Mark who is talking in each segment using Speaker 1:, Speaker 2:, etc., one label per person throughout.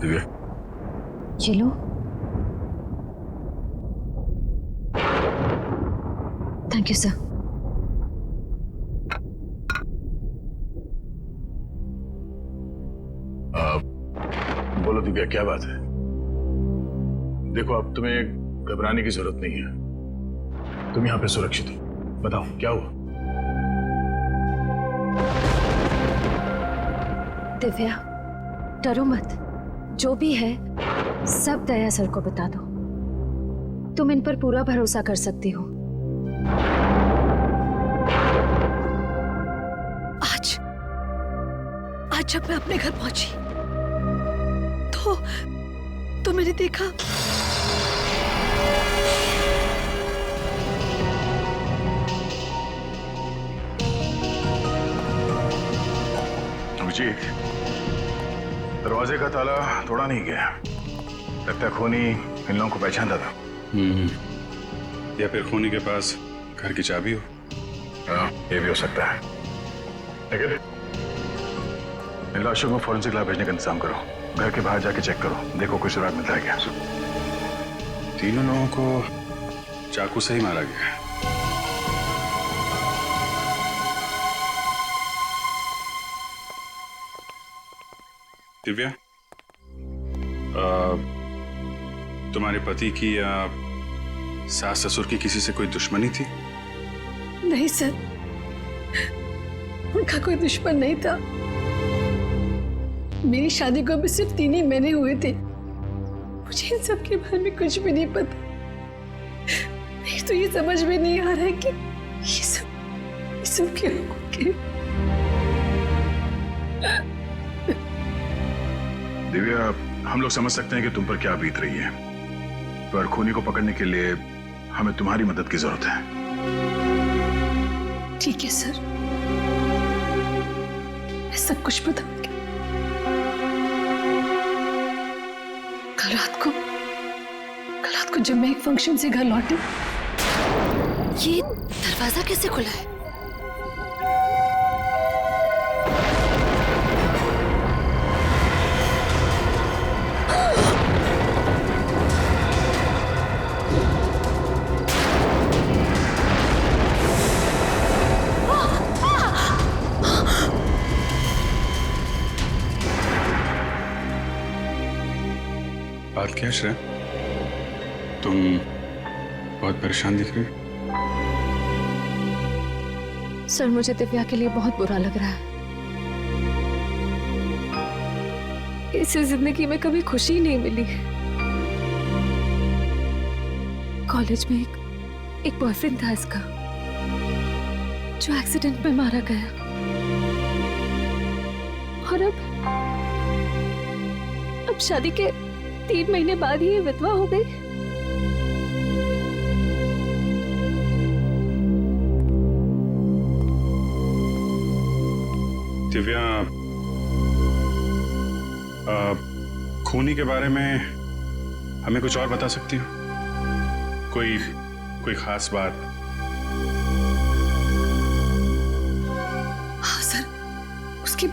Speaker 1: दिव्या,
Speaker 2: ये लो। Thank you sir.
Speaker 1: बोलो दिव्या, क्या बात है? देखो, अब तुम्हें घबराने की जरूरत नहीं है। तुम यहाँ पे सुरक्षित हो। बताओ क्या हुआ?
Speaker 2: दिव्या, डरो मत। जो भी है सब दया सर को बता दो। तुम इन पर पूरा भरोसा कर सकती हो।
Speaker 3: आज जब मैं अपने घर पहुंची तो मैंने देखा
Speaker 1: अभिजीत, दरवाजे का ताला तोड़ा नहीं गया। लगता है खूनी इन लोगों को पहचानता था।
Speaker 4: या फिर खूनी के पास घर की चाबी हो।
Speaker 1: हाँ, ये भी हो सकता है। लेकिन इन लाशों को फॉरेंसिक लैब भेजने का इंतजाम करो। घर के बाहर जाके चेक करो, देखो कोई सुराग मिलता है क्या।
Speaker 4: तीनों लोगों को चाकू से ही मारा गया है। दिव्या, तुम्हारे पति की या सास ससुर की किसी से कोई दुश्मनी थी?
Speaker 3: नहीं सर, उनका कोई दुश्मन नहीं था। मेरी शादी को अभी सिर्फ 3 ही महीने हुए थे। मुझे इन सब के बारे में कुछ भी नहीं पता। मेरे तो ये समझ में नहीं आ रहा है कि ये सब क्यों हो गया।
Speaker 1: दिव्या, हम लोग समझ सकते हैं कि तुम पर क्या बीत रही है, पर खूनी को पकड़ने के लिए हमें तुम्हारी मदद की जरूरत है।
Speaker 3: ठीक है सर, मैं सब कुछ बताऊंगी। कल रात को जब मैं एक फंक्शन से घर लौटी, ये दरवाजा कैसे खुला है?
Speaker 4: बात क्या श्रेया? तुम बहुत परेशान दिख रही हो।
Speaker 2: सर, मुझे दिव्या के लिए बहुत बुरा लग रहा है। इसे जिंदगी में कभी खुशी नहीं मिली। कॉलेज में एक बॉयफ्रेंड था इसका, जो एक्सीडेंट में मारा गया। और अब शादी के 3 महीने बाद ही ये विधवा हो गई।
Speaker 4: दिव्या, खूनी के बारे में हमें कुछ और बता सकती हो? कोई खास बात?
Speaker 3: हाँ सर, उसके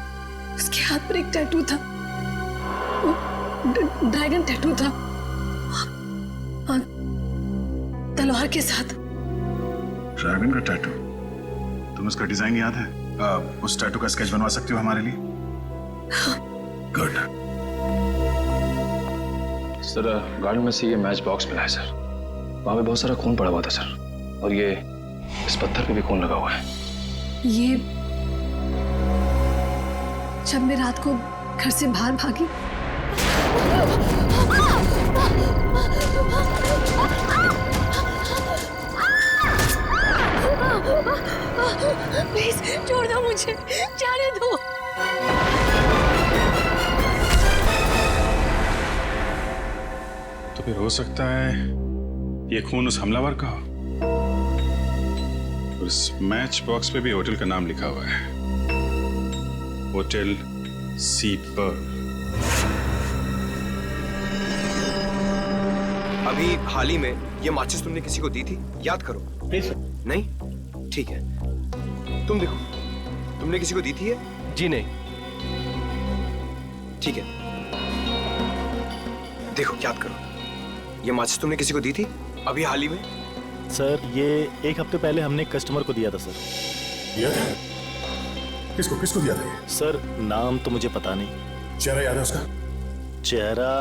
Speaker 3: हाथ पर एक टैटू था। ड्रैगन टैटू था, तलवार के साथ।
Speaker 1: ड्रैगन का टैटू? तुम उसका डिजाइन याद है? उस टैटू का स्केच बनवा सकती हो हमारे लिए? गुड।
Speaker 5: सर, गार्डन में से ये मैच बॉक्स मिला है सर। वहां पे बहुत सारा खून पड़ा हुआ था सर, और ये इस पत्थर पे भी खून लगा हुआ है।
Speaker 3: ये जब मैं रात को घर से बाहर भागी, प्लीज छोड़ दो मुझे, जाने दो।
Speaker 4: तो फिर हो सकता है ये खून उस हमलावर का हो। और इस मैच बॉक्स पे भी होटल का नाम लिखा हुआ है, होटल सी पर्ल।
Speaker 6: अभी हाल ही में ये माचिस तुमने किसी को दी थी? याद करो।
Speaker 5: नहीं सर।
Speaker 6: नहीं? ठीक है, तुम देखो, तुमने किसी को दी थी ये?
Speaker 5: जी नहीं।
Speaker 6: ठीक है, देखो याद करो, ये माचिस तुमने किसी को दी थी अभी हाल ही में?
Speaker 7: सर ये 1 हफ्ते पहले हमने कस्टमर को दिया था सर।
Speaker 1: दिया था? किसको किसको दिया था ये?
Speaker 7: सर नाम तो मुझे पता नहीं।
Speaker 1: चेहरा याद है उसका?
Speaker 7: चेहरा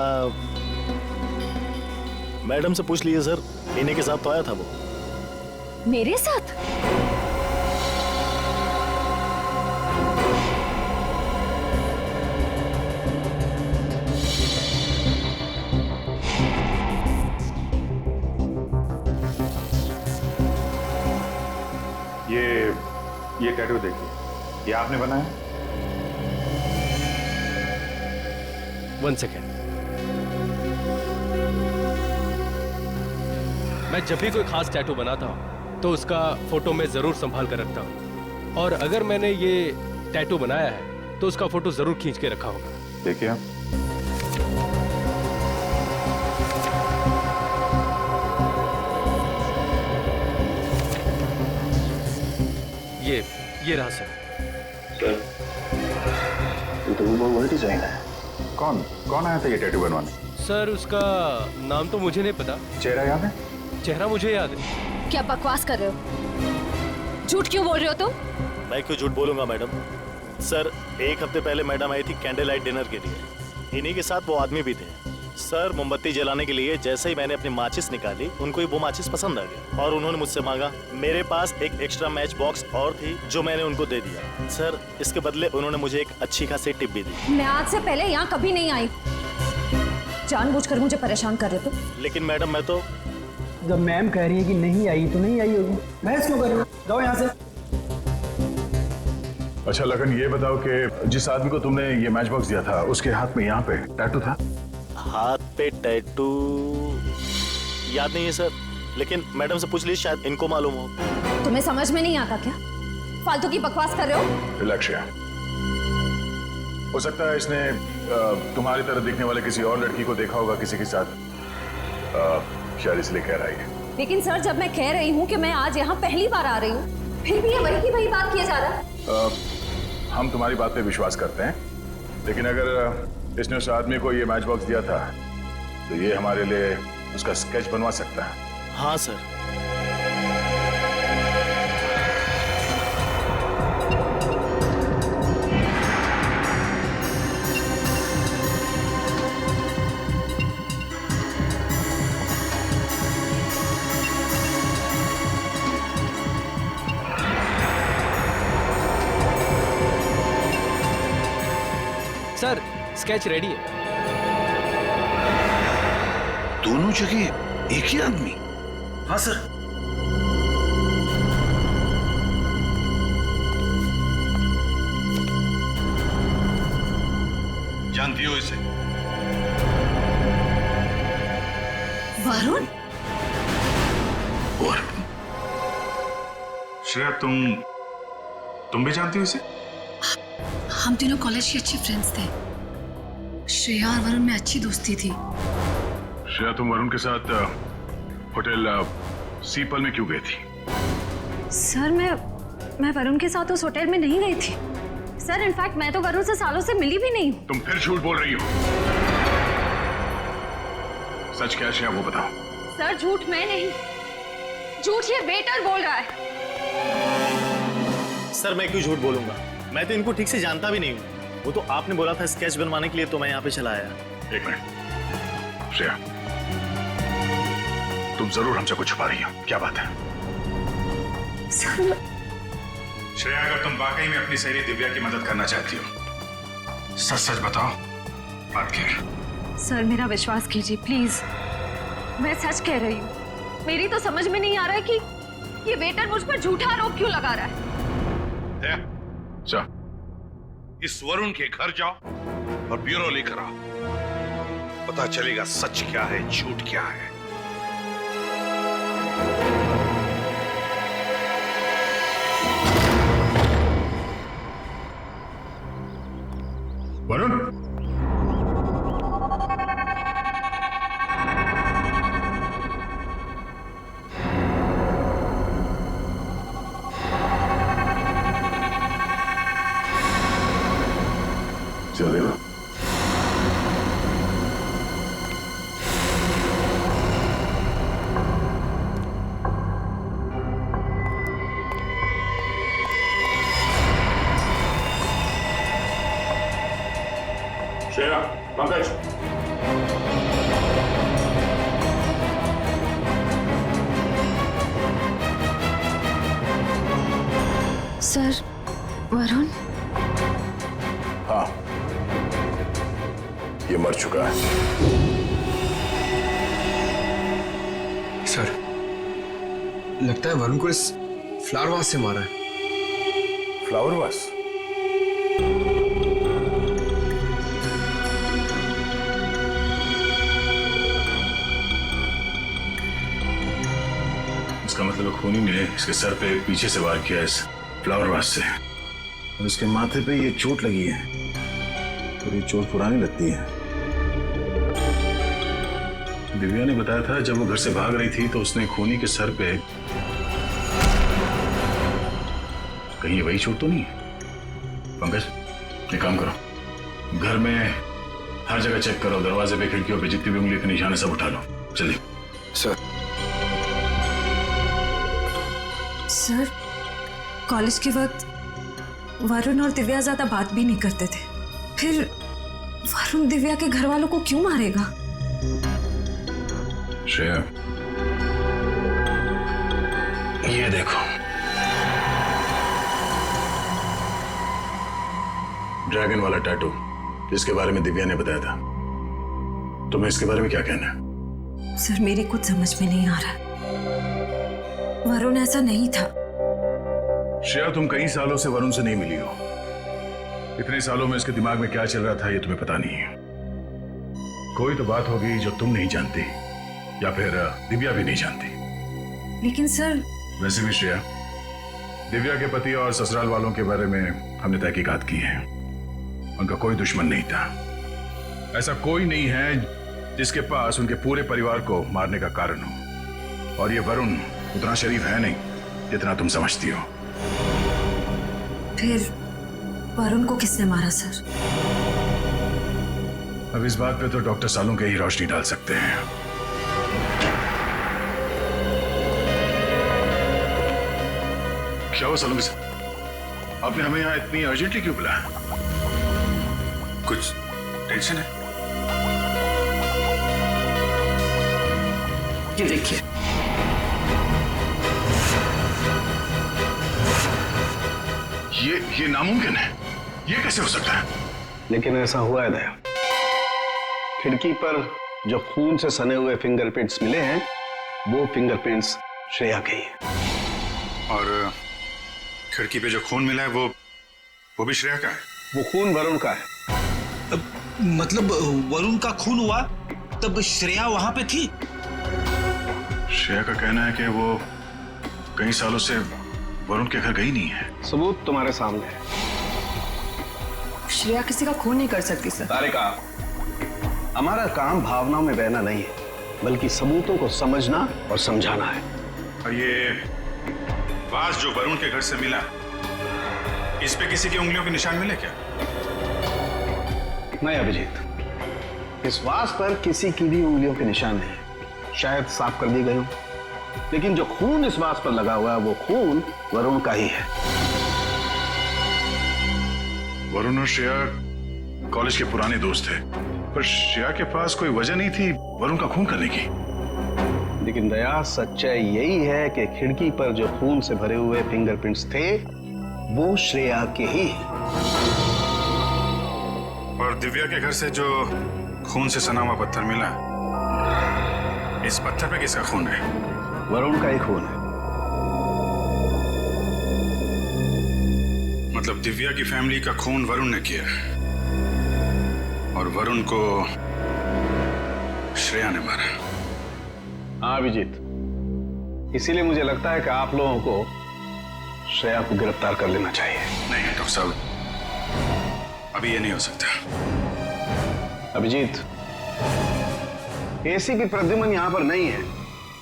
Speaker 7: मैडम से पूछ लीजिए सर, इन्हीं के साथ तो आया था वो।
Speaker 2: मेरे साथ?
Speaker 4: ये टैटू देखिए, ये आपने बनाया?
Speaker 8: 1 सेकेंड। मैं जब भी कोई खास टैटू बनाता हूँ तो उसका फोटो मैं जरूर संभाल कर रखता हूँ, और अगर मैंने ये टैटू बनाया है तो उसका फोटो जरूर खींच के रखा होगा।
Speaker 4: देखिए आप।
Speaker 8: ये रहा सर।
Speaker 5: ये तो वो वही डिजाइन है।
Speaker 4: कौन आया था ये टैटू बनवाने?
Speaker 8: सर उसका नाम तो मुझे नहीं पता।
Speaker 4: चेहरा याद है?
Speaker 8: चेहरा मुझे याद है।
Speaker 2: क्या बकवास कर रहे हो? झूठ क्यों बोल रहे हो तुम?
Speaker 7: मैं क्यों झूठ बोलूंगा मैडम? सर 1 हफ्ते पहले मैडम आई थी कैंडल लाइट डिनर के लिए। इन्हीं के साथ वो आदमी भी थे। सर मोमबत्ती जलाने के लिए जैसे ही मैंने अपनी माचिस निकाली, उनको ही वो माचिस पसंद आ गया और उन्होंने मुझसे मांगा। मेरे पास एक एक्स्ट्रा मैच बॉक्स और थी जो मैंने उनको दे दिया। सर इसके बदले उन्होंने मुझे एक अच्छी खासी टिप भी दी।
Speaker 2: मैं आज से पहले यहाँ कभी नहीं आई। जानबूझकर मुझे परेशान कर रहे थे।
Speaker 7: लेकिन मैडम मैं तो
Speaker 9: जब मैम कह रही है कि नहीं आई तो नहीं आई होगी, बहस क्यों कर रही हो? जाओ यहाँ से।
Speaker 1: अच्छा लगन, ये बताओ कि जिस आदमी को तुमने ये मैच बॉक्स दिया था उसके हाथ में यहाँ पे टैटू था?
Speaker 7: हाथ पे टैटू याद नहीं है सर, लेकिन मैडम से पूछ लीजिए, शायद इनको मालूम हो।
Speaker 2: तुम्हें समझ में नहीं आता क्या? फालतू की बकवास कर रहे हो।
Speaker 1: रिलैक्स यार। हो सकता है इसने तुम्हारी तरह दिखने वाले किसी और लड़की को देखा होगा किसी के साथ, शायद इसलिए कह रही है।
Speaker 2: लेकिन सर जब मैं कह रही हूँ कि मैं आज यहाँ पहली बार आ रही हूँ, फिर भी ये वही की वही बात किया जा रहा है।
Speaker 1: हम तुम्हारी बात पे विश्वास करते हैं, लेकिन अगर इसने उस आदमी को ये मैच बॉक्स दिया था तो ये हमारे लिए उसका स्केच बनवा सकता है।
Speaker 7: हाँ सर।
Speaker 8: सर स्केच रेडी है।
Speaker 10: दोनों जगह एक ही आदमी?
Speaker 9: हाँ सर।
Speaker 10: जानती हो इसे?
Speaker 3: वरुण?
Speaker 4: श्रेया तुम भी जानती हो इसे?
Speaker 3: हम तीनों कॉलेज के अच्छे फ्रेंड्स थे। श्रेया और वरुण में अच्छी दोस्ती थी।
Speaker 1: श्रेया, तुम वरुण के साथ होटल सीपल में क्यों गई थी?
Speaker 2: सर मैं वरुण के साथ उस होटल में नहीं गई थी। सर इनफैक्ट मैं तो वरुण से सालों से मिली भी नहीं हूँ।
Speaker 1: तुम फिर झूठ बोल रही हो। सच क्या है श्रेया, वो बताओ।
Speaker 2: सर झूठ मैं नहीं, झूठ ये वेटर बोल रहा है।
Speaker 7: सर मैं क्यों झूठ बोलूंगा? मैं तो इनको ठीक से जानता भी नहीं हूँ। वो तो आपने बोला था स्केच बनवाने के लिए, तो मैं यहाँ पे चला आया।
Speaker 1: एक मिनट श्रेया, तुम जरूर हमसे कुछ छुपा रही हो, क्या बात है?
Speaker 4: श्रेया, अगर तुम वाकई में अपनी सहेली दिव्या की मदद करना चाहती हो, सच सच बताओ, बात क्या है?
Speaker 2: सर मेरा विश्वास कीजिए प्लीज, मैं सच कह रही हूँ। मेरी तो समझ में नहीं आ रहा है कि ये वेटर मुझ पर झूठा आरोप क्यों लगा रहा है।
Speaker 10: इस वरुण के घर जाओ और ब्यूरो लेकर आओ, पता चलेगा सच क्या है झूठ क्या है।
Speaker 1: वरुण, चलो श्रेया, पंकज।
Speaker 2: सर, वरुण?
Speaker 1: हाँ, ये मर चुका है।
Speaker 6: सर, लगता है वरुण को इस फ्लावर वास से मारा है।
Speaker 1: Flower vase? इसका मतलब खूनी ने इसके सर पे पीछे से वार किया इस फ्लावर वास से, और इसके माथे पे ये चोट लगी है, और ये चोट पुरानी लगती है। दिव्या ने बताया था जब वो घर से भाग रही थी तो उसने खूनी के सर पे, कहीं ये वही चोट तो नहीं है? पंकज, एक काम करो, घर में हर जगह चेक करो, दरवाजे पे, खिड़कियों पे जितनी भी उंगली के निशान है सब उठा लो। चलिए।
Speaker 11: सर, कॉलेज के वक्त वरुण और दिव्या ज्यादा बात भी नहीं करते थे, फिर वरुण दिव्या के घर वालों को क्यों मारेगा?
Speaker 1: श्रेया, ये देखो, ड्रैगन वाला टैटू जिसके बारे में दिव्या ने बताया था, तुम्हें इसके बारे में क्या कहना है?
Speaker 11: सर, मेरी कुछ समझ में नहीं आ रहा। वरुण ऐसा नहीं था।
Speaker 1: श्रेया, तुम कई सालों से वरुण से नहीं मिली हो। इतने सालों में इसके दिमाग में क्या चल रहा था ये तुम्हें पता नहीं है। कोई तो बात होगी जो तुम नहीं जानती, या फिर दिव्या भी नहीं जानती।
Speaker 11: लेकिन सर,
Speaker 1: वैसे भी श्रेया, दिव्या के पति और ससुराल वालों के बारे में हमने तहकीकात की है। उनका कोई दुश्मन नहीं था। ऐसा कोई नहीं है जिसके पास उनके पूरे परिवार को मारने का कारण हो, और ये वरुण उतना शरीफ है नहीं जितना तुम समझती हो।
Speaker 11: फिर वरुण को किसने मारा सर?
Speaker 1: अब इस बात पे तो डॉक्टर सालों के ही रोशनी डाल सकते हैं। क्या हुआ सालों के साथ? आपने हमें यहाँ इतनी अर्जेंटली क्यों बुलाया?
Speaker 4: कुछ टेंशन है?
Speaker 3: ये देखिए,
Speaker 1: ये नामुमकिन है। ये कैसे हो सकता है?
Speaker 12: लेकिन ऐसा हुआ है दया। खिड़की पर जो खून से सने हुए फिंगरप्रिंट्स मिले हैं, वो फिंगरप्रिंट्स श्रेया के ही हैं।
Speaker 4: और खिड़की पे जो खून मिला है वो भी श्रेया का है?
Speaker 12: वो खून वरुण का है।
Speaker 13: मतलब वरुण का खून हुआ तब श्रेया वहां पे थी?
Speaker 1: श्रेया का कहना है कि वो कई सालों से वरुण के घर गई नहीं है।
Speaker 12: सबूत तुम्हारे सामने है।
Speaker 3: श्रेया किसी का खून नहीं कर सकती सर।
Speaker 12: तारिका, हमारा काम भावनाओं में बहना नहीं है, बल्कि सबूतों को समझना और समझाना है।
Speaker 4: और ये वास जो वरुण के घर से मिला, इस पे किसी की उंगलियों के निशान मिले क्या?
Speaker 12: नहीं अभिजीत, इस वास पर किसी की भी उंगलियों के निशान नहीं, शायद साफ कर दी गई हो। लेकिन जो खून इस वास पर लगा हुआ है, वो खून वरुण का ही है।
Speaker 1: वरुण और श्रेया कॉलेज के पुराने दोस्त थे, पर श्रेया के पास कोई वजह नहीं थी वरुण का खून करने की।
Speaker 12: लेकिन दया, सच्चाई यही है कि खिड़की पर जो खून से भरे हुए फिंगरप्रिंट्स थे, वो श्रेया के ही हैं।
Speaker 4: और दिव्या के घर से जो खून से सना हुआ पत्थर मिला, इस पत्थर पे किसका खून है?
Speaker 12: वरुण का ही खून है।
Speaker 4: मतलब दिव्या की फैमिली का खून वरुण ने किया, और वरुण को श्रेया ने मारा।
Speaker 12: हाँ अभिजीत, इसीलिए मुझे लगता है कि आप लोगों को श्रेया को गिरफ्तार कर लेना चाहिए।
Speaker 4: नहीं डॉक्टर साहब, अभी ये नहीं हो सकता।
Speaker 12: अभिजीत, एसीपी प्रद्युमन यहां पर नहीं है,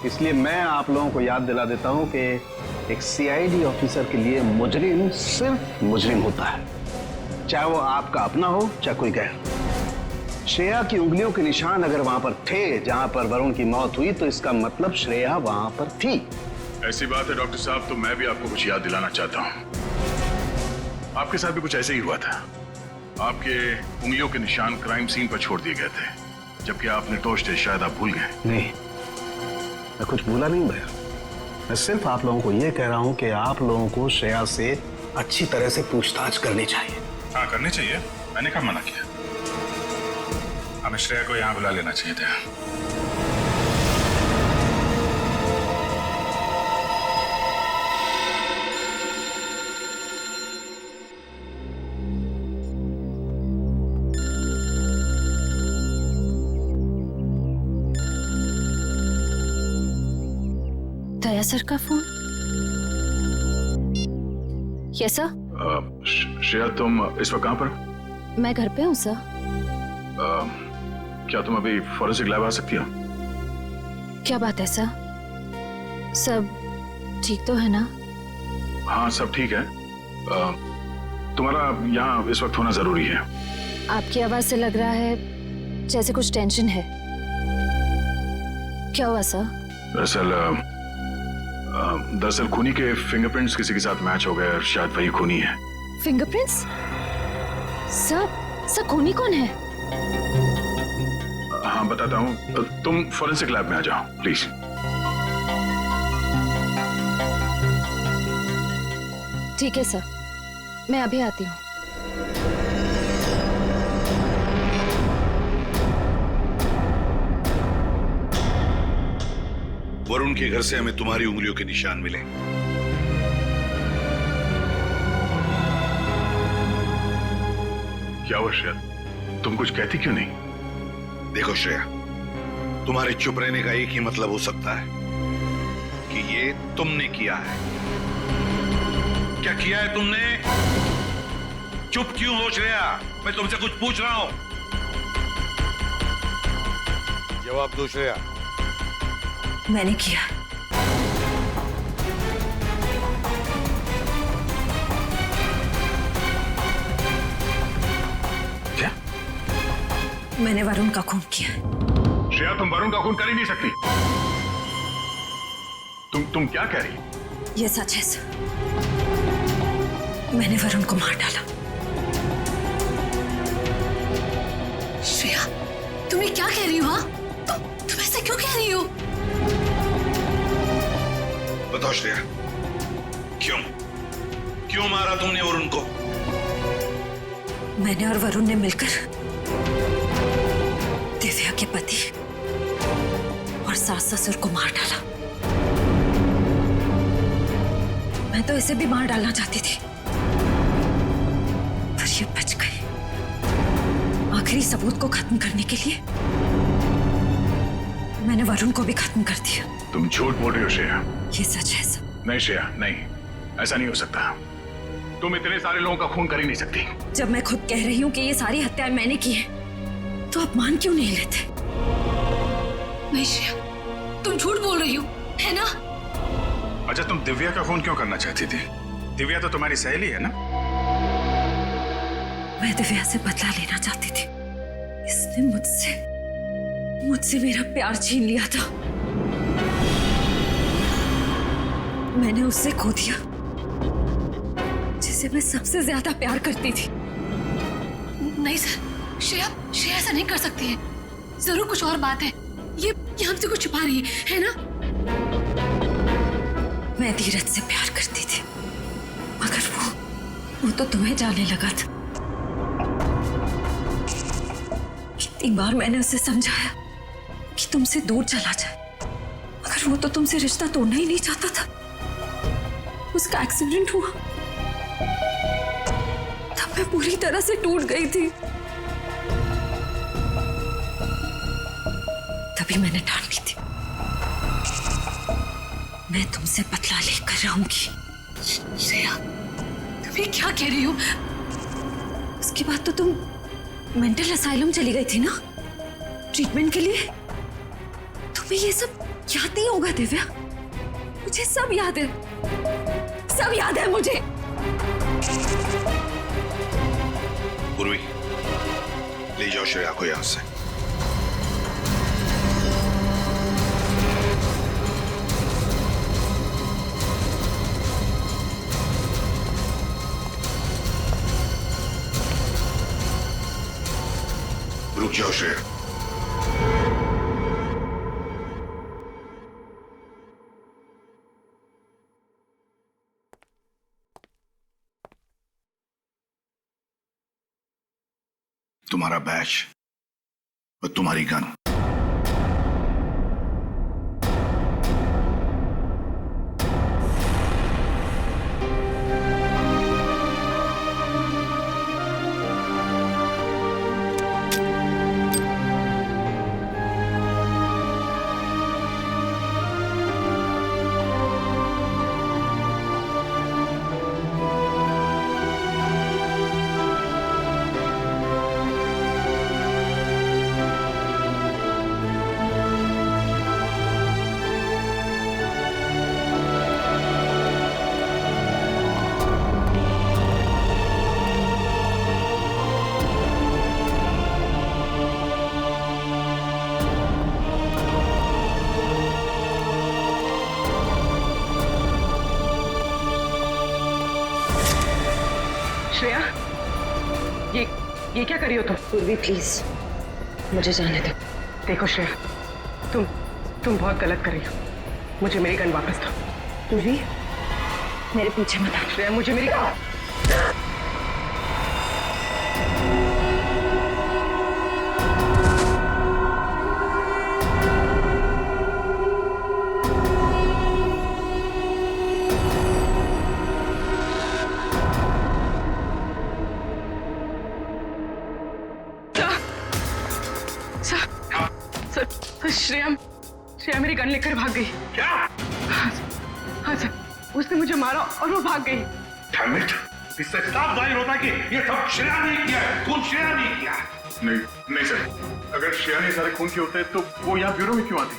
Speaker 12: इसलिए मैं आप लोगों को याद दिला देता हूं कि एक सीआईडी ऑफिसर के लिए मुजरिम सिर्फ मुजरिम होता है, चाहे वो आपका अपना हो चाहे कोई गैर। श्रेया की उंगलियों के निशान अगर वहां पर थे जहां पर वरुण की मौत हुई, तो इसका मतलब श्रेया वहां पर थी।
Speaker 1: ऐसी बात है डॉक्टर साहब, तो मैं भी आपको कुछ याद दिलाना चाहता हूं। आपके साथ भी कुछ ऐसे ही हुआ था। आपके उंगलियों के निशान क्राइम सीन पर छोड़ दिए गए थे, जबकि आप निर्दोष थे। शायद आप भूल गए।
Speaker 12: नहीं, मैं कुछ भूला नहीं भैया। मैं सिर्फ आप लोगों को यह कह रहा हूं कि आप लोगों को श्रेया से अच्छी तरह से पूछताछ करनी चाहिए।
Speaker 4: हाँ, करनी चाहिए। मैंने कब मना किया? हमें श्रेया को यहाँ बुला लेना चाहिए था।
Speaker 2: दया सर का फोन? Yes sir.
Speaker 1: श्रेया, तुम इस वक्त कहाँ पर?
Speaker 2: मैं घर पे हूँ सर।
Speaker 1: क्या तुम अभी फॉरेंसिक लैब आ सकती हो?
Speaker 2: क्या बात है सर? सब ठीक तो है ना?
Speaker 1: हाँ, सब ठीक है। तुम्हारा यहाँ इस वक्त होना जरूरी है।
Speaker 2: आपकी आवाज से लग रहा है जैसे कुछ टेंशन है। क्या हुआ सर?
Speaker 1: दरअसल खूनी के फिंगरप्रिंट्स किसी के साथ मैच हो गए और शायद वही खूनी है।
Speaker 2: फिंगरप्रिंट्स? सर खूनी कौन है?
Speaker 1: हाँ, बताता हूँ। तुम फॉरेंसिक लैब में आ जाओ प्लीज।
Speaker 2: ठीक है सर, मैं अभी आती हूँ।
Speaker 10: वरुण के घर से हमें तुम्हारी उंगलियों के निशान मिले।
Speaker 1: क्या हुआ श्रेया? तुम कुछ कहती क्यों नहीं?
Speaker 10: देखो श्रेया, तुम्हारे चुप रहने का एक ही मतलब हो सकता है कि ये तुमने किया है। क्या किया है तुमने? चुप क्यों हो श्रेया? मैं तुमसे कुछ पूछ रहा हूं, जवाब दो श्रेया।
Speaker 11: मैंने किया।
Speaker 1: क्या?
Speaker 11: मैंने वरुण का खून किया।
Speaker 1: श्रेया, तुम वरुण का खून कर ही नहीं सकती। तुम क्या कह रही?
Speaker 11: ये सच है सर। मैंने वरुण को मार डाला।
Speaker 3: श्रेया, तुम ये क्या कह रही हो? हाँ, तुम ऐसा क्यों कह रही हो?
Speaker 10: बताओ श्रेया, क्यों मारा तुमने वरुण को?
Speaker 11: मैंने और वरुण ने मिलकर दिव्या के पति और सास ससुर को मार डाला। मैं तो इसे भी मार डालना चाहती थी, पर ये बच गई। आखिरी सबूत को खत्म करने के लिए मैंने वरुण को भी खत्म कर दिया।
Speaker 1: तुम झूठ बोल रही हो श्रेया।
Speaker 11: ये सच है सर।
Speaker 1: नहीं श्रेया, नहीं, ऐसा नहीं हो सकता। तुम इतने सारे लोगों का खून कर ही नहीं सकती।
Speaker 11: जब मैं खुद कह रही हूँ कि ये सारी हत्याएं मैंने की है, तो आप मान क्यों नहीं लेते?
Speaker 3: नहीं श्रेया, तुम झूठ बोल रही हो, है ना?
Speaker 4: अच्छा, तुम दिव्या का खून क्यों करना चाहती थी? दिव्या तो तुम्हारी सहेली है ना?
Speaker 11: मैं दिव्या से बदला लेना चाहती थी। इसने मुझसे मेरा प्यार छीन लिया था। मैंने उससे खो दिया जिसे मैं सबसे ज्यादा प्यार करती थी।
Speaker 3: नहीं सर, श्रेया ऐसा नहीं कर सकती है। जरूर कुछ और बात है। ये हमसे कुछ छुपा रही है ना?
Speaker 11: मैं धीरज से प्यार करती थी, मगर वो तो तुम्हें जाने लगा था। कितनी बार मैंने उसे समझाया कि तुमसे दूर चला जाए, मगर वो तो तुमसे रिश्ता तोड़ना ही नहीं चाहता था। उसका एक्सीडेंट हुआ, तब मैं पूरी तरह से टूट गई थी। तभी मैंने ठान ली थी, मैं तुमसे बदला लेकर रहूंगी।
Speaker 3: श्रेया, तुम ये क्या कह रही हो?
Speaker 11: उसके बाद तो तुम मेंटल असाइलम चली गई थी ना, ट्रीटमेंट के लिए। तुम्हें ये सब याद नहीं होगा दिव्या? मुझे सब याद है, सब याद है मुझे।
Speaker 10: पूर्वी, ले जाओ श्रेया को यहां से। रुक जाओ श्रेया। तुम्हारा बैच और तुम्हारी गन।
Speaker 3: श्रेया, ये क्या करी हो तुम?
Speaker 2: पूर्वी प्लीज मुझे जाने दो।
Speaker 3: देखो श्रेया, तुम बहुत गलत कर रही हो। मुझे मेरी गन वापस दो।
Speaker 2: पूर्वी मेरे पीछे मत आ।
Speaker 3: श्रेया, मुझे मेरी श्रेया मेरी गन लेकर भाग गई।
Speaker 10: क्या?
Speaker 3: हाँ सर, उसने मुझे मारा और वो भाग गई।
Speaker 10: Damn it! इससे साफ जाहिर होता है कि ये सब श्रेया ने किया है, खून श्रेया ने किया है।
Speaker 1: नहीं सर, अगर श्रेया ने सारे खून किए होते तो वो यहाँ ब्यूरो में क्यों आती?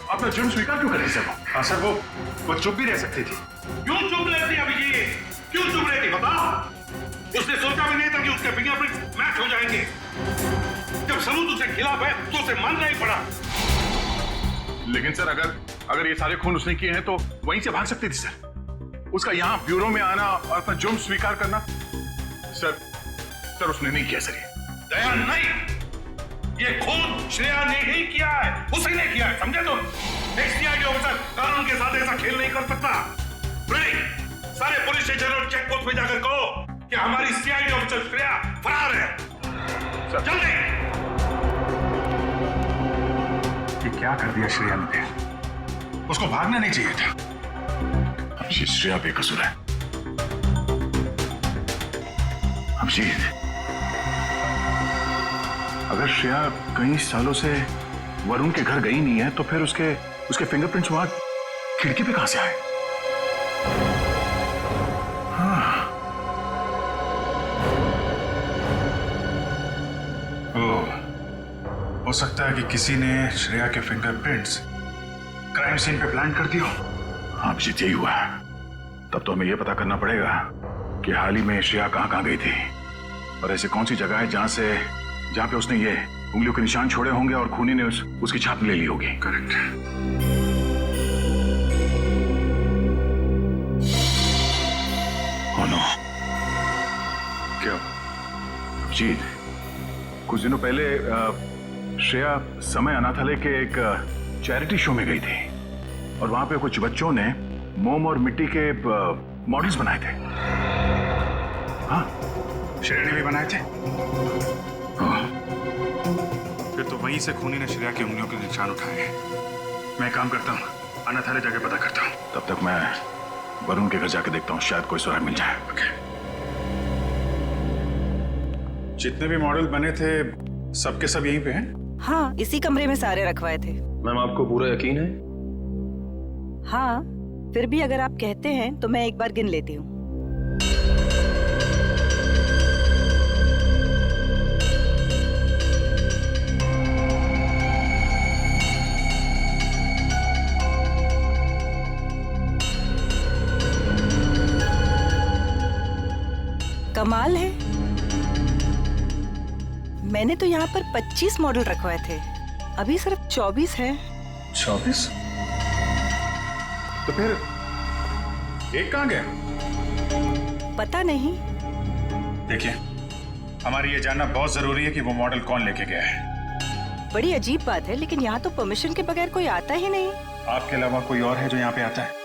Speaker 1: अपना जुर्म स्वीकार क्यों कर रही सर?
Speaker 4: हाँ सर, वो चुप भी रह सकती थी।
Speaker 10: क्यों चुप रहती अभिजीत? क्यों चुप रहती बताओ? उसने सोचा भी नहीं था कि उसके फिंगरप्रिंट मैच हो जाएंगे। जब सबूत उसके खिलाफ है तो उसे मानना ही पड़ा।
Speaker 1: लेकिन सर अगर ये सारे खून उसने किए हैं तो वहीं से भाग सकती थी सर। उसका यहाँ ब्यूरो में आना और अपना जुर्म स्वीकार करना सर उसने नहीं किया सर।
Speaker 10: दया नहीं, ये खून श्रेया ने ही किया है, उसी ने किया है, समझे तुम? एक सीआईडी ऑफिसर कानून के साथ ऐसा खेल नहीं कर सकता। सारे पुलिस स्टेशन और चेक पोस्ट पे जाकर कहो कि हमारी सीआईडी ऑफिसर श्रेया फरार है। जल्दी।
Speaker 1: क्या कर दिया श्रेया ने? उसको भागना नहीं चाहिए था। अभिजीत, श्रेया बेकसूर है। अभिजीत, अगर श्रेया कई सालों से वरुण के घर गई नहीं है तो फिर उसके फिंगरप्रिंट्स वहां खिड़की पे कहां से आए? हाँ।
Speaker 4: हो सकता है कि किसी ने श्रेया के फिंगरप्रिंट्स क्राइम सीन पे प्लांट कर दिया।
Speaker 1: हाँ अभिजीत, यही हुआ। तब तो हमें यह पता करना पड़ेगा कि हाल ही में श्रेया कहां गई थी और ऐसी कौन सी जगह है जहां पे उसने ये उंगलियों के निशान छोड़े होंगे और खूनी ने उसकी छाप ले ली होगी।
Speaker 4: करेक्ट।
Speaker 1: Oh no। क्या अभिजीत, कुछ दिनों पहले श्रेया समय अनाथालय के एक चैरिटी शो में गई थी और वहां पे कुछ बच्चों ने मोम और मिट्टी के मॉडल्स बनाए थे। हाँ,
Speaker 4: श्रेया ने भी बनाए थे। फिर तो वहीं से खूनी ने श्रेया की उंगलियों के निशान उठाए। मैं काम करता हूँ, अनाथालय जाके पता करता हूँ।
Speaker 1: तब तक मैं वरुण के घर जाके देखता हूँ, शायद कोई सुराग मिल जाए।
Speaker 4: जितने भी मॉडल बने थे सबके सब यहीं पे हैं?
Speaker 14: हाँ, इसी कमरे में सारे रखवाए थे।
Speaker 5: मैम, आपको पूरा यकीन है?
Speaker 14: हाँ, फिर भी अगर आप कहते हैं तो मैं एक बार गिन लेती हूँ। कमाल है, मैंने तो यहाँ पर 25 मॉडल रखवाए थे, अभी सिर्फ 24 है।
Speaker 1: 24? तो फिर एक कहाँ गया?
Speaker 14: पता नहीं।
Speaker 4: देखिए, हमारी ये जानना बहुत जरूरी है कि वो मॉडल कौन लेके गया है।
Speaker 14: बड़ी अजीब बात है, लेकिन यहाँ तो परमिशन के बगैर कोई आता ही नहीं।
Speaker 4: आपके अलावा कोई और है जो यहाँ पे आता है?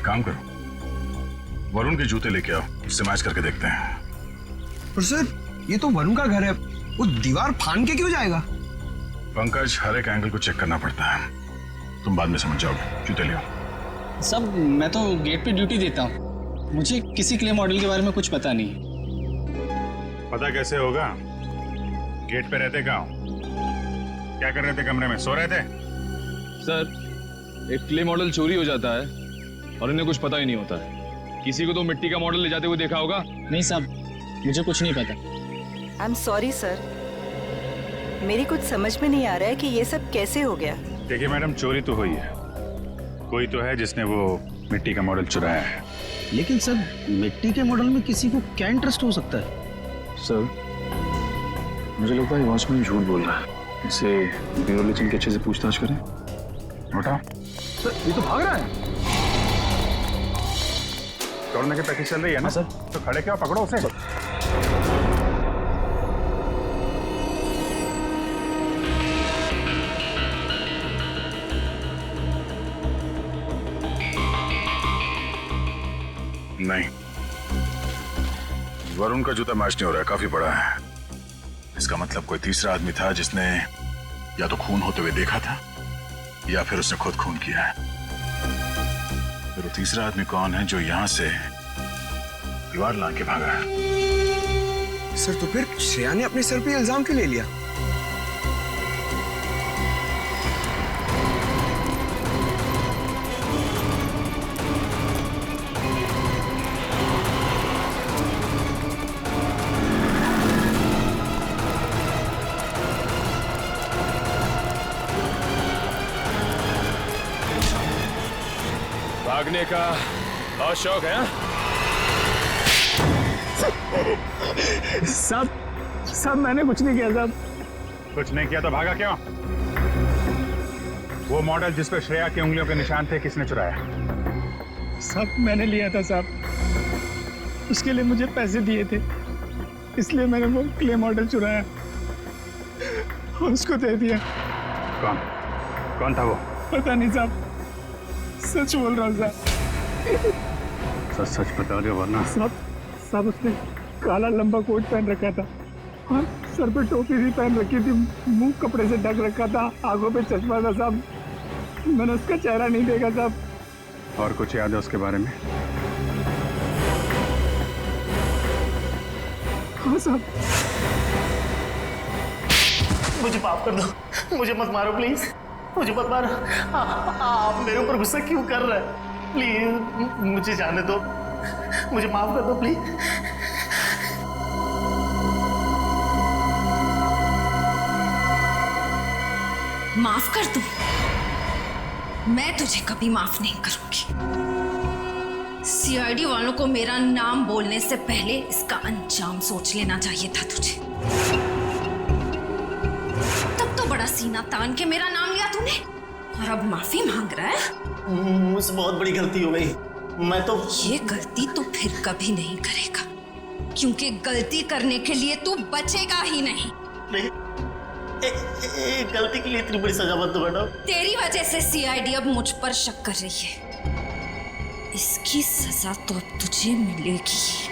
Speaker 1: काम करो, वरुण के जूते लेके आओ, उससे मैच करके देखते हैं।
Speaker 6: पर सर, ये तो वरुण का घर है, वो दीवार फान के क्यों जाएगा?
Speaker 1: पंकज, हर एक एंगल को चेक करना पड़ता है, तुम बाद में समझ जाओगे। जूते ले आओ।
Speaker 9: सब मैं तो गेट पे ड्यूटी देता हूँ, मुझे किसी क्ले मॉडल के बारे में कुछ पता नहीं।
Speaker 4: पता कैसे होगा? गेट पे रहते कहाँ हो? क्या कर रहे थे कमरे में? सो रहे थे?
Speaker 5: सर, एक क्ले मॉडल चोरी हो जाता है और इन्हें कुछ पता ही नहीं होता है। किसी को तो मिट्टी का मॉडल ले जाते हुए देखा होगा।
Speaker 9: नहीं साहब, मुझे कुछ नहीं पता।
Speaker 14: आई एम सॉरी सर, मेरी कुछ समझ में नहीं आ रहा है कि ये सब कैसे हो गया।
Speaker 4: देखिए मैडम, चोरी तो हुई है, कोई तो है जिसने वो मिट्टी का मॉडल चुराया है।
Speaker 12: लेकिन सर, मिट्टी के मॉडल में किसी को क्या इंटरेस्ट हो सकता है?
Speaker 5: सर, मुझे लगता है वॉचमैन झूठ बोल रहा है। इसे ब्यूरो ले चल के अच्छे से पूछताछ करें।
Speaker 4: उठा।
Speaker 12: सर, ये तो भाग रहा है।
Speaker 4: तोड़ने की प्रैक्टिस चल रही है ना सर? तो खड़े क्या, पकड़ो उसे।
Speaker 1: नहीं, वरुण का जूता मैच नहीं हो रहा है, काफी बड़ा है। इसका मतलब कोई तीसरा आदमी था जिसने या तो खून होते हुए देखा था या फिर उसने खुद खून किया है। फिर वो तीसरा आदमी कौन है जो यहां से दीवार लांग के भागा है?
Speaker 6: सर, तो फिर श्रेया ने अपने सर पे इल्जाम क्यों ले लिया?
Speaker 8: भागने का बहुत शौक है?
Speaker 12: सब मैंने कुछ नहीं किया साहब।
Speaker 4: कुछ नहीं किया तो भागा क्यों? वो मॉडल जिस पर श्रेया की उंगलियों के निशान थे, किसने चुराया?
Speaker 12: सब मैंने लिया था साहब, उसके लिए मुझे पैसे दिए थे, इसलिए मैंने वो क्ले मॉडल चुराया और उसको दे दिया।
Speaker 4: कौन था वो?
Speaker 12: पता नहीं साहब, सच बोल रहा हूँ साहब।
Speaker 4: सच बता रहे हो वरना?
Speaker 12: साहब, उसने काला लंबा कोट पहन रखा था और सर पे टोपी भी पहन रखी थी, मुंह कपड़े से ढक रखा था, आंखों पे चश्मा था साहब। मैंने उसका चेहरा नहीं देखा साहब।
Speaker 4: और कुछ याद है उसके बारे में?
Speaker 12: हाँ साहब।
Speaker 7: मुझे माफ कर दो, मुझे मत मारो प्लीज, मुझे मत मारो। आप मेरे ऊपर गुस्सा क्यों कर रहे हैं? प्लीज मुझे जाने दो, मुझे माफ कर दो प्लीज।
Speaker 11: माफ कर दूं? मैं तुझे कभी माफ नहीं करूंगी। सीआईडी वालों को मेरा नाम बोलने से पहले इसका अंजाम सोच लेना चाहिए था तुझे। तब तो बड़ा सीना तान के मेरा नाम लिया तूने और अब माफी मांग रहा है?
Speaker 7: मुझसे बहुत बड़ी गलती हो गई। मैं तो
Speaker 11: ये गलती तो फिर कभी नहीं करेगा, क्योंकि गलती करने के लिए तू बचेगा ही नहीं।
Speaker 7: गलती के लिए इतनी बड़ी सजा मत दो मैडम।
Speaker 11: तेरी वजह से सीआईडी अब मुझ पर शक कर रही है, इसकी सजा तो अब तुझे मिलेगी।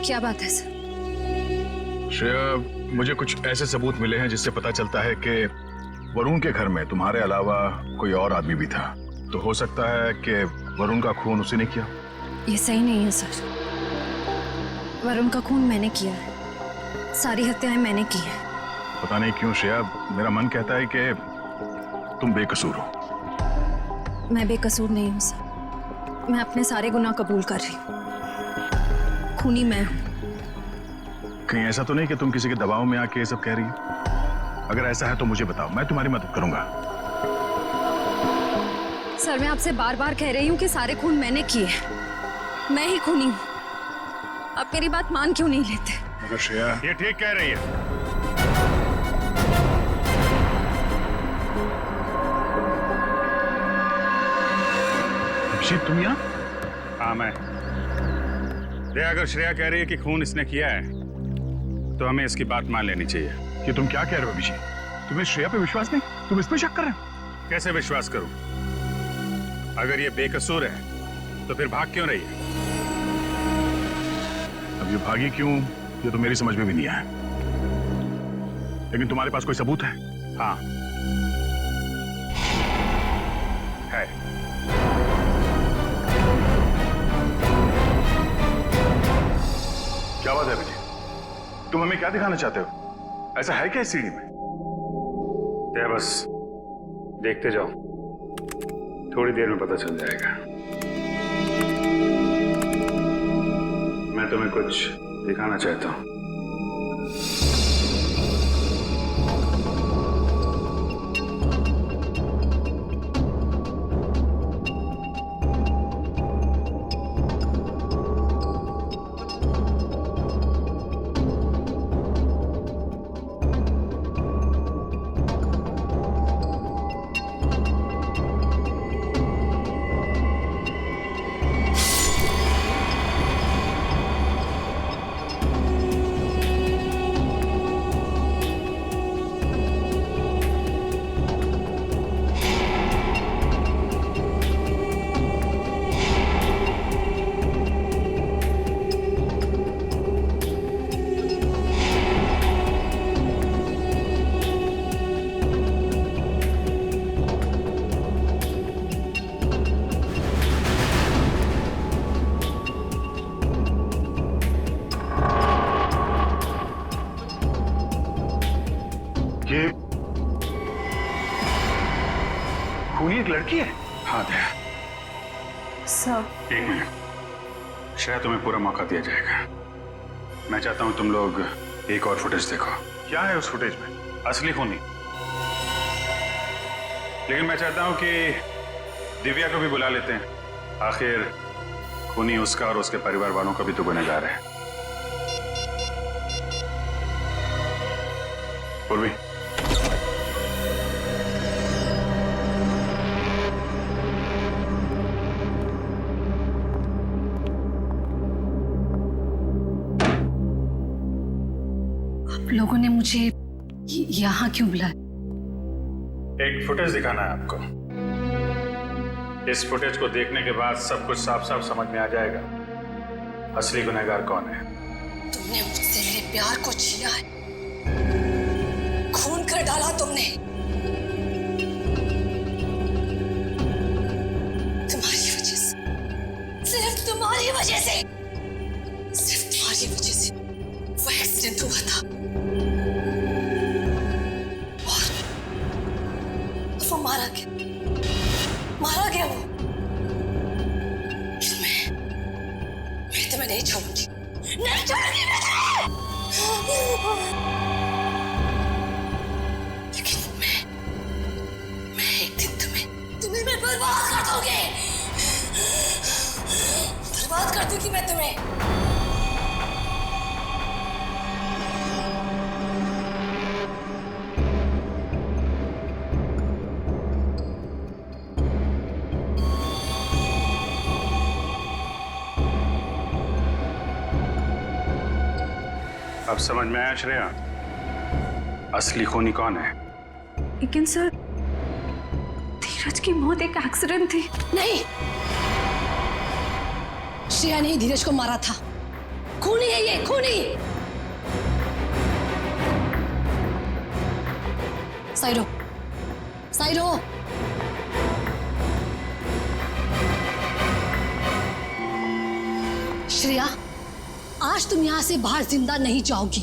Speaker 2: क्या बात है सर?
Speaker 1: श्रेया, मुझे कुछ ऐसे सबूत मिले हैं जिससे पता चलता है कि वरुण के घर में तुम्हारे अलावा कोई और आदमी भी था, तो हो सकता है कि वरुण का खून उसी ने किया।
Speaker 11: ये सही नहीं है सर। वरुण का खून मैंने किया है, सारी हत्याएं मैंने की हैं।
Speaker 1: पता नहीं क्यों श्रेया, मेरा मन कहता है कि तुम बेकसूर हो।
Speaker 11: मैं बेकसूर नहीं हूँ सर, मैं अपने सारे गुनाह कबूल कर रही हूँ। खूनी मैं हूँ।
Speaker 1: कहीं ऐसा तो नहीं कि तुम किसी के दबाव में आके ये सब कह रही हो? अगर ऐसा है तो मुझे बताओ, मैं तुम्हारी मदद करूंगा।
Speaker 11: सर मैं आपसे बार बार कह रही हूँ कि सारे खून मैंने किए हैं, मैं ही खूनी हूँ। आप मेरी बात मान क्यों नहीं लेते?
Speaker 1: मगर श्रेया,
Speaker 4: ये ठीक कह रही है।
Speaker 1: अभिषेक, तुम यहाँ?
Speaker 4: हाँ मैं। दया, अगर श्रेया कह रही है कि खून इसने किया है तो हमें इसकी बात मान लेनी चाहिए।
Speaker 1: कि तुम क्या कह रहे हो अभिषेक? तुम्हें श्रेया पे विश्वास नहीं? तुम इस पे शक कर रहे हो?
Speaker 4: कैसे विश्वास करूं? अगर ये बेकसूर है तो फिर भाग क्यों रही है?
Speaker 1: अब ये भागी क्यों, ये तो मेरी समझ में भी नहीं आया। लेकिन तुम्हारे पास कोई सबूत है?
Speaker 4: हाँ है।
Speaker 1: क्या बात है अभिषेक? तुम हमें क्या दिखाना चाहते हो? ऐसा है क्या इस सीढ़ी में?
Speaker 4: दया, बस देखते जाओ, थोड़ी देर में पता चल जाएगा। मैं तुम्हें कुछ दिखाना चाहता हूं।
Speaker 1: ये खूनी एक लड़की है?
Speaker 4: हाँ दया।
Speaker 11: सर
Speaker 4: एक मिनट, शायद तुम्हें पूरा मौका दिया जाएगा। मैं चाहता हूं तुम लोग एक और फुटेज देखो।
Speaker 1: क्या है उस फुटेज में?
Speaker 4: असली खूनी। लेकिन मैं चाहता हूं कि दिव्या को भी बुला लेते हैं। आखिर खूनी उसका और उसके परिवार वालों का भी तो गुनहगार है।
Speaker 1: पूर्वी,
Speaker 3: लोगों ने मुझे यहाँ क्यों बुलाया?
Speaker 4: एक फुटेज दिखाना है आपको। इस फुटेज को देखने के बाद सब कुछ साफ साफ समझ में आ जाएगा असली गुनहगार कौन है।
Speaker 3: तुमने मुझसे मेरे प्यार को छीना है, खून कर डाला तुमने। तुम्हारी वजह से, सिर्फ तुम्हारी वजह से, सिर्फ तुम्हारी वजह से वो एक्सीडेंट हुआ था। वो मारा गया वो। मैं तुम्हें नहीं छोड़ूंगी, नहीं छोड़ूंगी मैं तुम्हें। लेकिन मैं एक दिन तुम्हें मैं बर्बाद कर दूंगी, बर्बाद कर दूंगी मैं तुम्हें।
Speaker 4: अब समझ में आया श्रेया, असली खूनी कौन है?
Speaker 11: लेकिन सर, धीरज की मौत एक एक्सीडेंट थी।
Speaker 3: नहीं, श्रेया ने धीरज को मारा था। खूनी है ये, खूनी। साइड हो, साइरो। श्रेया, आज तुम यहाँ से बाहर जिंदा नहीं जाओगी।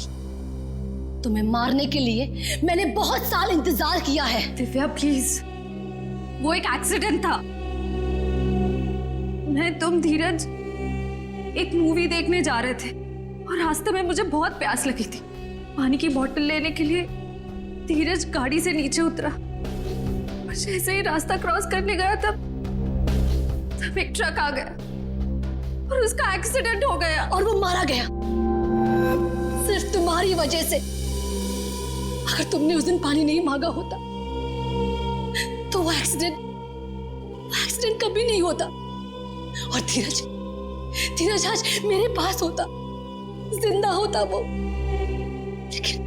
Speaker 3: तुम्हें मारने के लिए मैंने बहुत साल इंतजार किया है।
Speaker 11: दिव्या प्लीज, वो एक एक्सीडेंट था। मैं तुम धीरज एक मूवी देखने जा रहे थे और रास्ते में मुझे बहुत प्यास लगी थी। पानी की बोतल लेने के लिए धीरज गाड़ी से नीचे उतरा। जैसे ही रास्ता क्रॉस करने गया तब एक ट्रक आ गया और उसका एक्सीडेंट हो गया
Speaker 3: और वो मारा गया सिर्फ तुम्हारी वजह से। अगर तुमने उस दिन पानी नहीं मांगा होता तो वो एक्सीडेंट कभी नहीं होता। और धीरज आज मेरे पास होता, जिंदा होता वो। लेकिन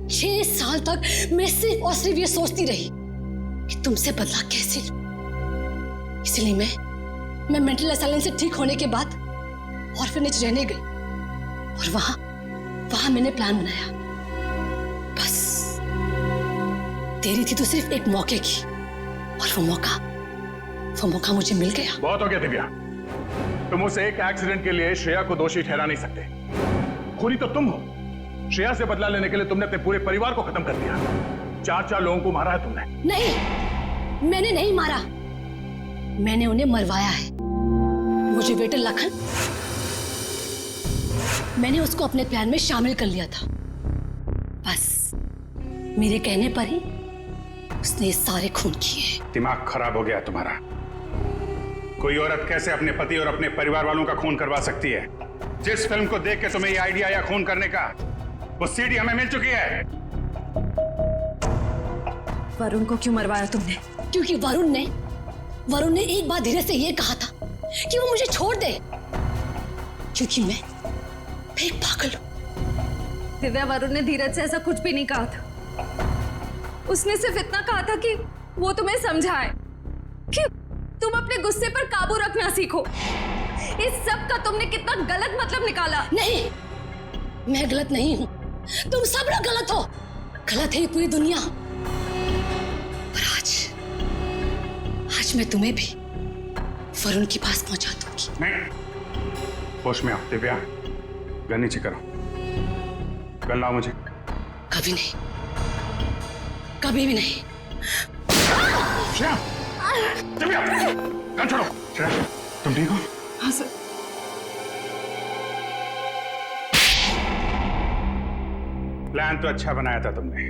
Speaker 3: 6 साल तक मैं सिर्फ और सिर्फ ये सोचती रही कि तुमसे बदला कैसे लूं। इसलिए मैं मेंटल असाइलम से ठीक होने के बाद ऑर्फनेज रहने गई और वहां मैंने प्लान बनाया। बस देरी थी तो सिर्फ एक मौके की, और वो मौका मुझे मिल गया।
Speaker 1: बहुत हो गया दिव्या, तुम उस एक एक्सीडेंट के लिए श्रेया को दोषी ठहरा नहीं सकते। खूनी तो तुम हो। श्रेया से बदला लेने के लिए तुमने अपने पूरे परिवार को खत्म कर दिया। 4 लोगों को मारा है तुमने।
Speaker 3: नहीं, मैंने नहीं मारा, मैंने उन्हें मरवाया है। मुझे वेटर लखन, मैंने उसको अपने प्लान में शामिल कर लिया था। बस मेरे कहने पर ही उसने सारे खून किए।
Speaker 4: दिमाग खराब हो गया तुम्हारा। कोई औरत कैसे अपने पति और अपने परिवार वालों का खून करवा सकती है? जिस फिल्म को देख के तुम्हें ये आइडिया आया खून करने का, वो सीडी हमें मिल चुकी है।
Speaker 11: वरुण को क्यों मरवाया तुमने?
Speaker 3: क्योंकि वरुण ने एक बार धीरज से ये कहा था कि वो मुझे छोड़ दे, क्योंकि मैं एक पागल हूं।
Speaker 11: दिव्या, वरुण ने धीरज से ऐसा कुछ भी नहीं कहा था। उसने सिर्फ इतना कहा था कि वो तुम्हें समझाए कि तुम अपने गुस्से पर काबू रखना सीखो। इस सब का तुमने कितना गलत मतलब निकाला।
Speaker 3: नहीं, मैं गलत नहीं हूं, तुम सब लोग गलत हो। गलत है ये पूरी दुनिया। और आज मैं तुम्हें भी वरुण के पास पहुंचा दूंगी।
Speaker 4: नहीं, होश में आओ दिव्या, गन नीचे करो। गन लाओ मुझे।
Speaker 3: कभी नहीं, कभी भी नहीं।
Speaker 4: श्रेया, दिव्या, गन छोड़ो। श्रेया, तुम ठीक हो?
Speaker 11: हाँ सर।
Speaker 4: प्लान तो अच्छा बनाया था तुमने।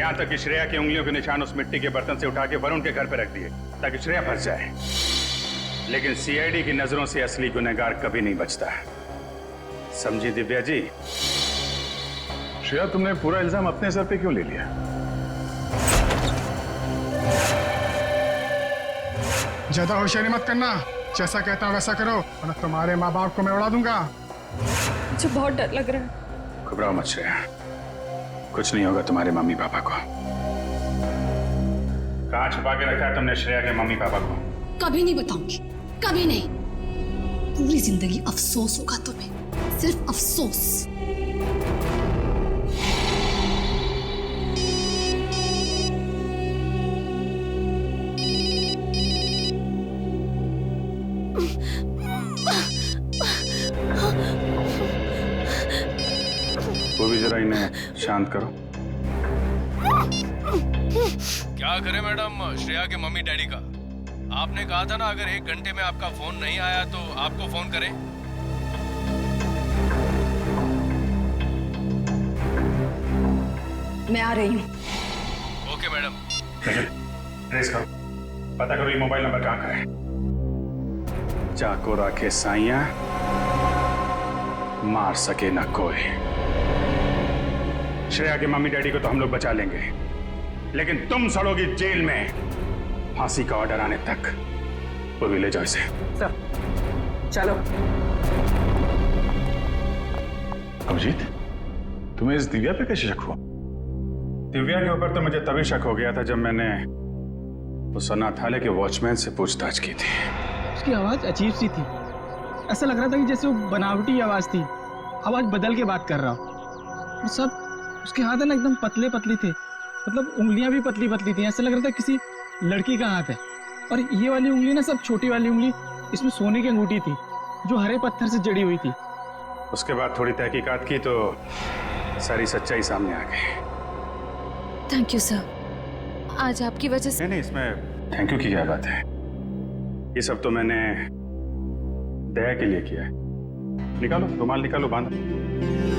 Speaker 4: यहां तक कि श्रेया की उंगलियों के निशान उस मिट्टी के बर्तन से उठा के वरुण के घर पे रख दिए ताकि श्रेया फंस जाए। लेकिन सीआईडी की नजरों से असली गुनहगार कभी नहीं बचता। समझी दिव्या जी?
Speaker 1: श्रेया, तुमने पूरा इल्जाम अपने सर पे क्यों ले लिया?
Speaker 15: ज्यादा होशियारी मत करना, जैसा कहता हूं वैसा करो वरना तुम्हारे माँ बाप को मैं उड़ा दूंगा।
Speaker 11: मुझे बहुत डर लग रहा है।
Speaker 4: घबराओ मत श्रेया, कुछ नहीं होगा तुम्हारे मम्मी पापा को। कहाँ छुपा के रखा है तुमने श्रेया के मम्मी पापा को?
Speaker 3: कभी नहीं बताऊंगी, कभी नहीं। पूरी जिंदगी अफसोस होगा तुम्हें, सिर्फ अफसोस।
Speaker 4: वो भी जरा इन्हें शांत करो।
Speaker 8: क्या करें मैडम, श्रेया के मम्मी डैडी का? आपने कहा था ना अगर 1 घंटे में आपका फोन नहीं आया तो आपको फोन करें।
Speaker 11: मैं आ रही हूँ।
Speaker 8: Okay madam.
Speaker 4: ट्रेस करो, पता करो ये मोबाइल नंबर कहाँ का है। चाको राखे साइया, मार सके ना कोई। श्रेया के मम्मी डैडी को तो हम लोग बचा लेंगे, लेकिन तुम सड़ोगी जेल में फांसी का ऑर्डर आने तक। वो भी ले जाओ इसे।
Speaker 9: सर चलो।
Speaker 1: अभिजीत, तुम्हें इस दिव्या पे कैसे शक हुआ?
Speaker 4: दिव्या के ऊपर तो मुझे तभी शक हो गया था जब मैंने उस अनाथालय के वॉचमैन से पूछताछ की थी।
Speaker 9: उसकी आवाज अजीब सी थी, ऐसा लग रहा था कि जैसे वो बनावटी आवाज थी। आवाज बदल के बात कर रहा हो। सब उसके हाथ है ना एकदम पतले पतले थे, मतलब उंगलियां भी पतली पतली थी, ऐसा लग रहा था किसी लड़की का हाथ है। और ये वाली उंगली ना, सब छोटी वाली उंगली, इसमें सोने की अंगूठी थी जो हरे पत्थर से जड़ी हुई थी।
Speaker 4: उसके बाद थोड़ी तहकीकात की तो सारी सच्चाई सामने आ गई।
Speaker 2: थैंक यू सर, आज आपकी वजह से।
Speaker 4: नहीं, इसमें थैंक यू की क्या बात है। ये सब तो मैंने दया के लिए किया है। निकालो रुमाल, निकालो, बांधो।